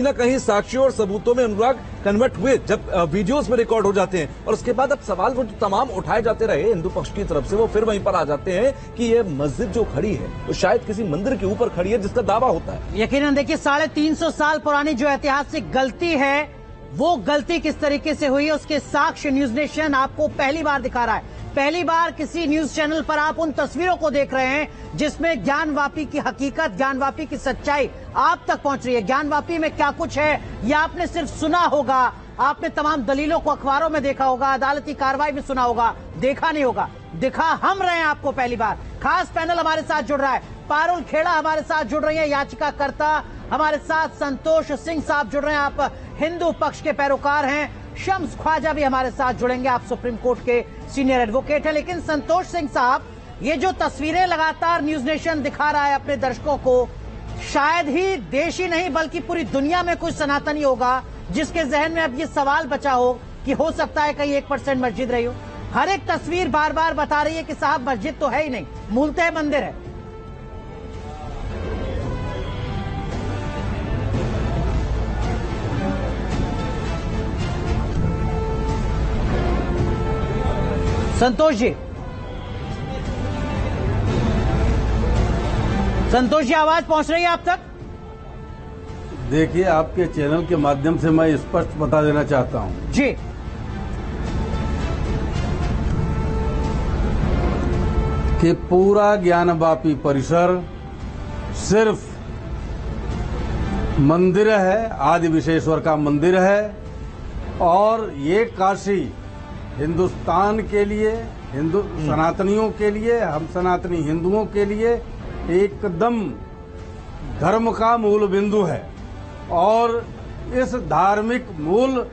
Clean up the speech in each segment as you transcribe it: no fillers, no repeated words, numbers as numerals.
ना कहीं साक्ष्यों और सबूतों में अनुराग कन्वर्ट हुए जब वीडियोस में रिकॉर्ड हो जाते हैं और उसके बाद अब सवाल वो तमाम उठाए जाते रहे हिंदू पक्ष की तरफ से, वो फिर वहीं पर आ जाते हैं कि ये मस्जिद जो खड़ी है वो शायद किसी मंदिर के ऊपर खड़ी है जिसका दावा होता है। यकीनन देखिए 350 साल पुरानी जो ऐतिहासिक गलती है वो गलती किस तरीके से हुई है उसके साक्ष्य न्यूज नेशन आपको पहली बार दिखा रहा है। पहली बार किसी न्यूज चैनल पर आप उन तस्वीरों को देख रहे हैं जिसमें ज्ञानवापी की हकीकत, ज्ञानवापी की सच्चाई आप तक पहुंच रही है। ज्ञानवापी में क्या कुछ है ये आपने सिर्फ सुना होगा, आपने तमाम दलीलों को अखबारों में देखा होगा, अदालती कार्रवाई में सुना होगा, देखा नहीं होगा। दिखा हम रहे हैं आपको पहली बार। खास पैनल हमारे साथ जुड़ रहा है, पारुल खेड़ा हमारे साथ जुड़ रही है, याचिकाकर्ता हमारे साथ संतोष सिंह साहब जुड़ रहे हैं, आप हिंदू पक्ष के पैरोकार हैं। शम्स ख्वाजा भी हमारे साथ जुड़ेंगे, आप सुप्रीम कोर्ट के सीनियर एडवोकेट हैं। लेकिन संतोष सिंह साहब, ये जो तस्वीरें लगातार न्यूज नेशन दिखा रहा है अपने दर्शकों को, शायद ही देश ही नहीं बल्कि पूरी दुनिया में कुछ सनातनी होगा जिसके जहन में अब ये सवाल बचा हो कि हो सकता है कहीं 1% मस्जिद रही हो। हर एक तस्वीर बार बार बता रही है कि साहब मस्जिद तो है ही नहीं, मूलतः मंदिर है। संतोष जी, आवाज पहुंच रही है आप तक? देखिए, आपके चैनल के माध्यम से मैं स्पष्ट बता देना चाहता हूं जी कि पूरा ज्ञानवापी परिसर सिर्फ मंदिर है, आदि विश्वेश्वर का मंदिर है। और ये काशी हिंदुस्तान के लिए, हिंदू सनातनियों के लिए, हम सनातनी हिंदुओं के लिए एकदम धर्म का मूल बिंदु है। और इस धार्मिक मूल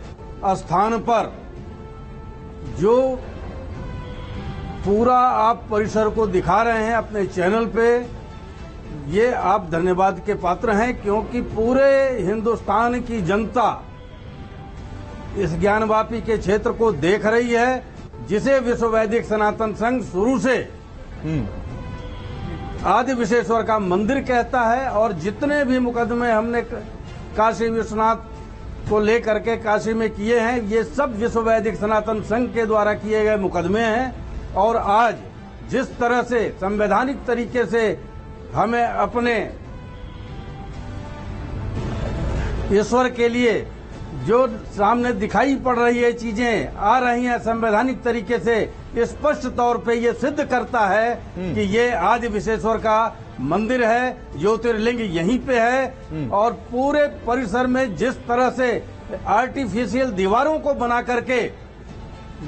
स्थान पर जो पूरा आप परिसर को दिखा रहे हैं अपने चैनल पे, ये आप धन्यवाद के पात्र हैं, क्योंकि पूरे हिंदुस्तान की जनता इस ज्ञानवापी के क्षेत्र को देख रही है, जिसे विश्व वैदिक सनातन संघ शुरू से आदि विश्वेश्वर का मंदिर कहता है। और जितने भी मुकदमे हमने काशी विश्वनाथ को लेकर के काशी में किए हैं, ये सब विश्व वैदिक सनातन संघ के द्वारा किए गए मुकदमे हैं। और आज जिस तरह से संवैधानिक तरीके से हमें अपने ईश्वर के लिए जो सामने दिखाई पड़ रही है, चीजें आ रही हैं संवैधानिक तरीके से, स्पष्ट तौर पे ये सिद्ध करता है कि ये आदि विश्वेश्वर का मंदिर है, ज्योतिर्लिंग यहीं पे है। और पूरे परिसर में जिस तरह से आर्टिफिशियल दीवारों को बना करके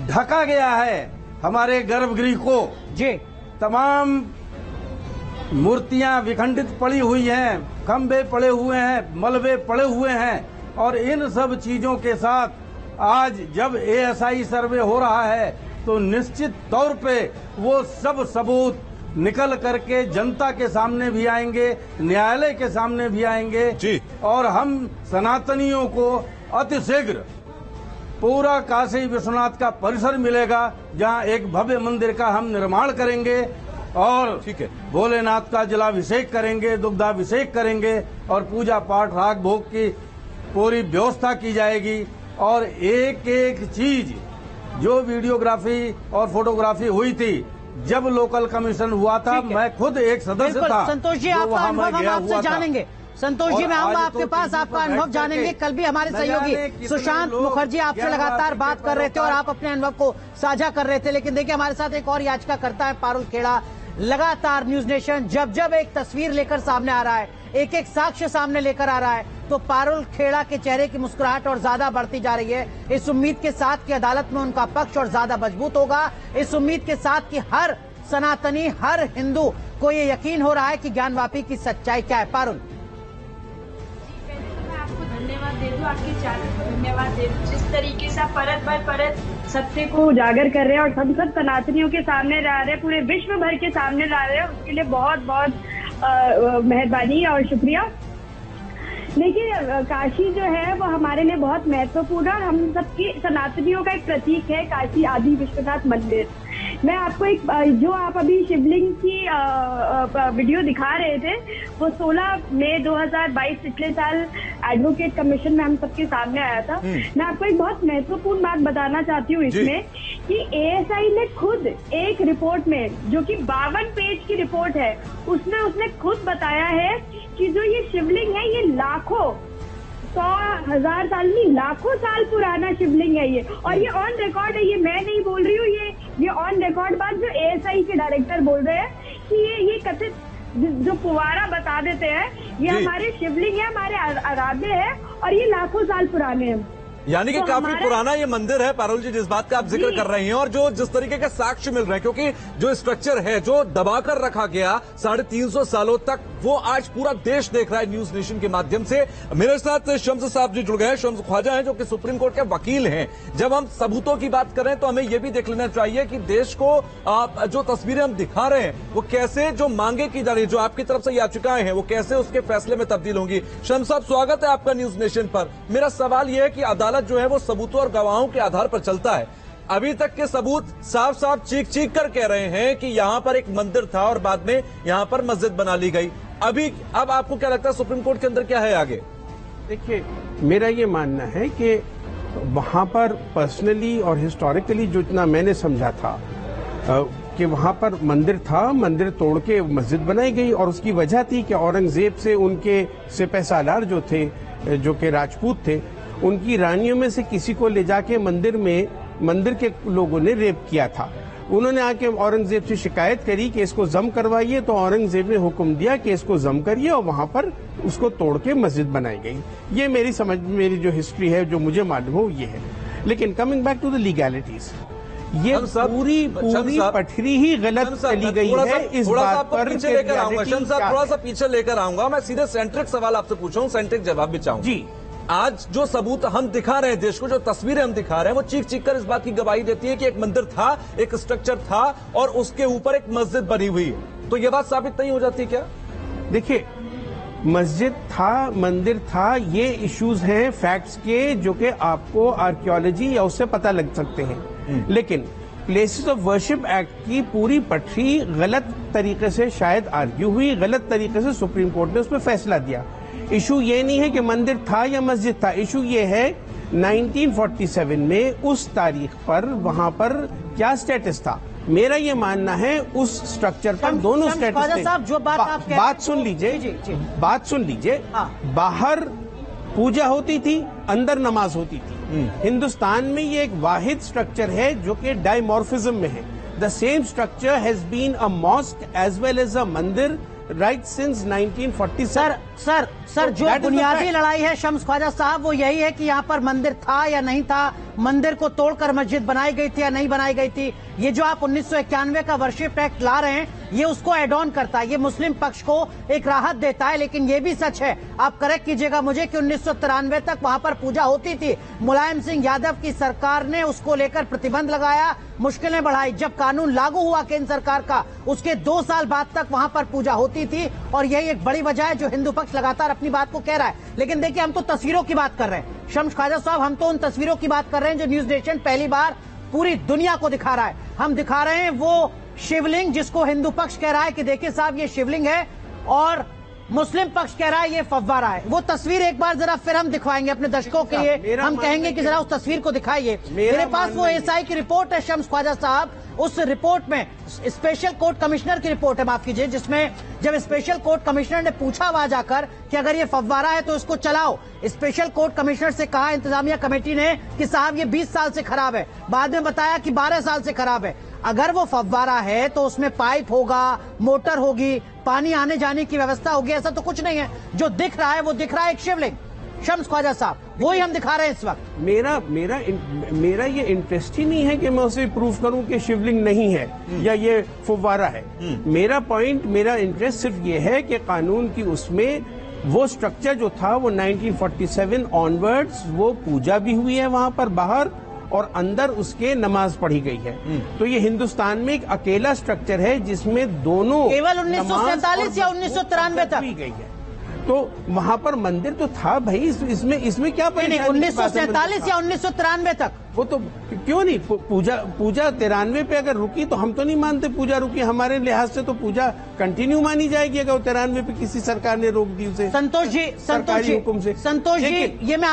ढका गया है हमारे गर्भगृह को, जी तमाम मूर्तियां विखंडित पड़ी हुई हैं, खंभे पड़े हुए हैं, मलबे पड़े हुए हैं। और इन सब चीजों के साथ आज जब एएसआई सर्वे हो रहा है तो निश्चित तौर पे वो सब सबूत निकल करके जनता के सामने भी आएंगे, न्यायालय के सामने भी आएंगे जी। और हम सनातनियों को अतिशीघ्र पूरा काशी विश्वनाथ का परिसर मिलेगा, जहां एक भव्य मंदिर का हम निर्माण करेंगे और ठीक है, भोलेनाथ का जलाभिषेक करेंगे, दुग्धाभिषेक करेंगे और पूजा पाठ राग भोग की पूरी व्यवस्था की जाएगी। और एक एक चीज जो वीडियोग्राफी और फोटोग्राफी हुई थी, जब लोकल कमीशन हुआ था, मैं खुद एक सदस्य था। संतोष जी, आपका अनुभव हम आपसे जानेंगे। संतोष जी, मैं आऊंगा आपके पास, आपका अनुभव जानेंगे। कल भी हमारे सहयोगी सुशांत मुखर्जी आपसे लगातार बात कर रहे थे और आप अपने अनुभव को साझा कर रहे थे। लेकिन देखिए, हमारे साथ एक और याचिकाकर्ता है पारुल खेड़ा। लगातार न्यूज नेशन जब जब एक तस्वीर लेकर सामने आ रहा है, एक एक साक्ष्य सामने लेकर आ रहा है, तो पारुल खेड़ा के चेहरे की मुस्कुराहट और ज्यादा बढ़ती जा रही है। इस उम्मीद के साथ कि अदालत में उनका पक्ष और ज्यादा मजबूत होगा, इस उम्मीद के साथ कि हर सनातनी, हर हिंदू को ये यकीन हो रहा है कि ज्ञानवापी की सच्चाई क्या है। पारुल, धन्यवाद दे दूं, आपके चैनल को धन्यवाद दे दूं, जिस तरीके से आप परत पर परत सत्य को उजागर कर रहे हैं और हम सब सनातनियों के सामने ला रहे हैं, पूरे विश्व भर के सामने ला रहे हैं, उसके लिए बहुत बहुत मेहरबानी और शुक्रिया। देखिए, काशी जो है वो हमारे लिए बहुत महत्वपूर्ण और हम सबकी सनातनियों का एक प्रतीक है काशी आदि विश्वनाथ मंदिर। मैं आपको एक जो आप अभी शिवलिंग की वीडियो दिखा रहे थे, वो 16 मई 2022 पिछले साल एडवोकेट कमीशन में हम सबके सामने आया था। मैं आपको एक बहुत महत्वपूर्ण बात बताना चाहती हूँ इसमें कि एएसआई ने खुद एक रिपोर्ट में, जो कि 52 पेज की रिपोर्ट है, उसमें उसने खुद बताया है कि जो ये शिवलिंग है ये लाखों 100,000 साल नहीं, लाखों साल पुराना शिवलिंग है ये, और ये ऑन रिकॉर्ड है। ये मैं नहीं बोल रही हूँ, ये ऑन रिकॉर्ड बात जो एएसआई के डायरेक्टर बोल रहे हैं कि ये कथित जो पुवारा बता देते हैं, ये हमारे शिवलिंग है, हमारे आराध्य है, और ये लाखों साल पुराने हैं। यानी कि काफी पुराना ये मंदिर है पारुल जी, जिस बात का आप जिक्र कर रही हैं, और जो जिस तरीके के साक्ष्य मिल रहे हैं, क्योंकि जो स्ट्रक्चर है जो दबाकर रखा गया 350 सालों तक, वो आज पूरा देश देख रहा है न्यूज नेशन के माध्यम से। मेरे साथ शम्स साहब जी जुड़ गए हैं। शम्स ख्वाजा हैं जो कि सुप्रीम कोर्ट के वकील हैं। जब हम सबूतों की बात करें तो हमें यह भी देख लेना चाहिए कि देश को जो तस्वीरें हम दिखा रहे हैं वो कैसे, जो मांगे की जा रही है, जो आपकी तरफ से याचिकाएं हैं, वो कैसे उसके फैसले में तब्दील होंगी। शम्स साहब, स्वागत है आपका न्यूज नेशन पर। मेरा सवाल यह है कि अदालत जो है वो सबूतों और गवाहों के आधार पर चलता है। अभी तक के सबूत साफ साफ चीख कर कह रहे हैं कि यहाँ पर एक मंदिर था और बाद में यहाँ पर मस्जिद बना ली गई। अब आपको क्या लगता है कि कोर्ट के अंदर क्या है आगे? देखिए, मेरा ये मानना है कि वहां पर पर्सनली और हिस्टोरिकली जो इतना मैंने समझा था कि वहां पर मंदिर था, मंदिर तोड़ के मस्जिद बनाई गई, और उसकी वजह थी कि औरंगजेब से उनके सिपह सालार जो थे, जो कि राजपूत थे, उनकी रानियों में से किसी को ले जाके मंदिर के लोगों ने रेप किया था। उन्होंने आके औरंगजेब से शिकायत करी कि इसको जम करवाइए, तो औरंगजेब ने हुक्म दिया कि इसको जम करिए, और वहां पर उसको तोड़ के मस्जिद बनाई गई। ये मेरी जो हिस्ट्री है, जो मुझे मालूम हो, ये है। लेकिन coming back to the legalities, ये पूरी पटरी ही गलत चली गई है। इस बात पर पीछे लेकर आऊंगा शम्स साहब, थोड़ा सा पीछे लेकर आऊंगा। मैं सीधे सेंट्रिक सवाल आपसे पूछूं, सेंट्रिक जवाब भी चाहूंगा जी। आज जो सबूत हम दिखा रहे हैं देश को, जो तस्वीरें हम दिखा रहे हैं, वो चीख कर इस बात की गवाही देती है कि एक मंदिर था, एक स्ट्रक्चर था, और उसके ऊपर एक मस्जिद बनी हुई है। तो ये बात साबित नहीं हो जाती क्या? देखिए, मस्जिद था, मंदिर था, ये इश्यूज हैं फैक्ट्स के, जो कि आपको आर्कियोलॉजी या उससे पता लग सकते हैं। लेकिन प्लेसेस ऑफ वर्शिप एक्ट की पूरी पटरी गलत तरीके से शायद आर्ग्यू हुई, गलत तरीके से सुप्रीम कोर्ट ने उस पर फैसला दिया। इशू ये नहीं है कि मंदिर था या मस्जिद था, इशू ये है 1947 में उस तारीख पर वहां पर क्या स्टेटस था। मेरा ये मानना है उस स्ट्रक्चर पर दोनों स्टेटस थे। साहब, जो बात सुन लीजिए, बाहर पूजा होती थी, अंदर नमाज होती थी। हिंदुस्तान में ये एक वाहिद स्ट्रक्चर है जो कि डायमॉर्फिज्म में है। The same structure has been a mosque as well as a mandir right since 1947। Sir जो बुनियादी लड़ाई है शम्स ख्वाजा साहब, वो यही है कि यहाँ पर मंदिर था या नहीं था, मंदिर को तोड़कर मस्जिद बनाई गई थी या नहीं बनाई गई थी। ये जो आप 1991 का वर्शिप एक्ट ला रहे हैं, ये उसको एड ऑन करता है, ये मुस्लिम पक्ष को एक राहत देता है। लेकिन ये भी सच है, आप करेक्ट कीजिएगा मुझे, कि 1993 तक वहां पर पूजा होती थी। मुलायम सिंह यादव की सरकार ने उसको लेकर प्रतिबंध लगाया, मुश्किलें बढ़ाई। जब कानून लागू हुआ केंद्र सरकार का, उसके 2 साल बाद तक वहां पर पूजा होती थी, और यही एक बड़ी वजह है जो हिंदू पक्ष लगातार अपनी बात को कह रहा है। लेकिन देखिए, हम तो तस्वीरों की बात कर रहे हैं शम्स ख्वाजा साहब, हम तो उन तस्वीरों की बात कर रहे हैं जो न्यूज नेशन पहली बार पूरी दुनिया को दिखा रहा है। हम दिखा रहे हैं वो शिवलिंग जिसको हिंदू पक्ष कह रहा है कि देखिए साहब ये शिवलिंग है, और मुस्लिम पक्ष कह रहा है ये फव्वारा है। वो तस्वीर एक बार जरा फिर हम दिखवाएंगे अपने दर्शकों के लिए, हम कहेंगे कि जरा उस तस्वीर को दिखाइए। मेरे पास वो एएसआई की रिपोर्ट है शम्स ख्वाजा साहब। उस रिपोर्ट में स्पेशल कोर्ट कमिश्नर की रिपोर्ट है, माफ कीजिए, जिसमें जब स्पेशल कोर्ट कमिश्नर ने पूछा वहां जाकर कि अगर ये फव्वारा है तो इसको चलाओ, स्पेशल कोर्ट कमिश्नर से कहा इंतजामिया कमेटी ने कि साहब ये 20 साल से खराब है। बाद में बताया कि 12 साल से खराब है। अगर वो फव्वारा है तो उसमें पाइप होगा, मोटर होगी, पानी आने जाने की व्यवस्था होगी। ऐसा तो कुछ नहीं है, जो दिख रहा है वो दिख रहा है एक शिवलिंग। शम्स ख्वाजा साहब, वही हम दिखा रहे हैं इस वक्त। मेरा ये इंटरेस्ट ही नहीं है कि मैं उसे प्रूव करूं कि शिवलिंग नहीं है या ये फव्वारा है। मेरा इंटरेस्ट सिर्फ ये है कि कानून की उसमें वो स्ट्रक्चर जो था वो 1947 ऑनवर्ड्स वो पूजा भी हुई है वहां पर बाहर, और अंदर उसके नमाज पढ़ी गई है। तो ये हिंदुस्तान में एक अकेला स्ट्रक्चर है जिसमें दोनों केवल 1947 या 1993 तक हुई गई है। तो वहां पर मंदिर तो था भाई, इसमें क्या परेशानी? 1947 या 1993 तक वो तो क्यों नहीं, पूजा 93 पे अगर रुकी तो हम तो नहीं मानते पूजा रुकी, हमारे लिहाज से तो पूजा कंटिन्यू मानी जाएगी अगर 93 पे किसी सरकार ने रोक दी उसे संतोष जी, सरकारी हुक्म से। संतोष जी, ये मैं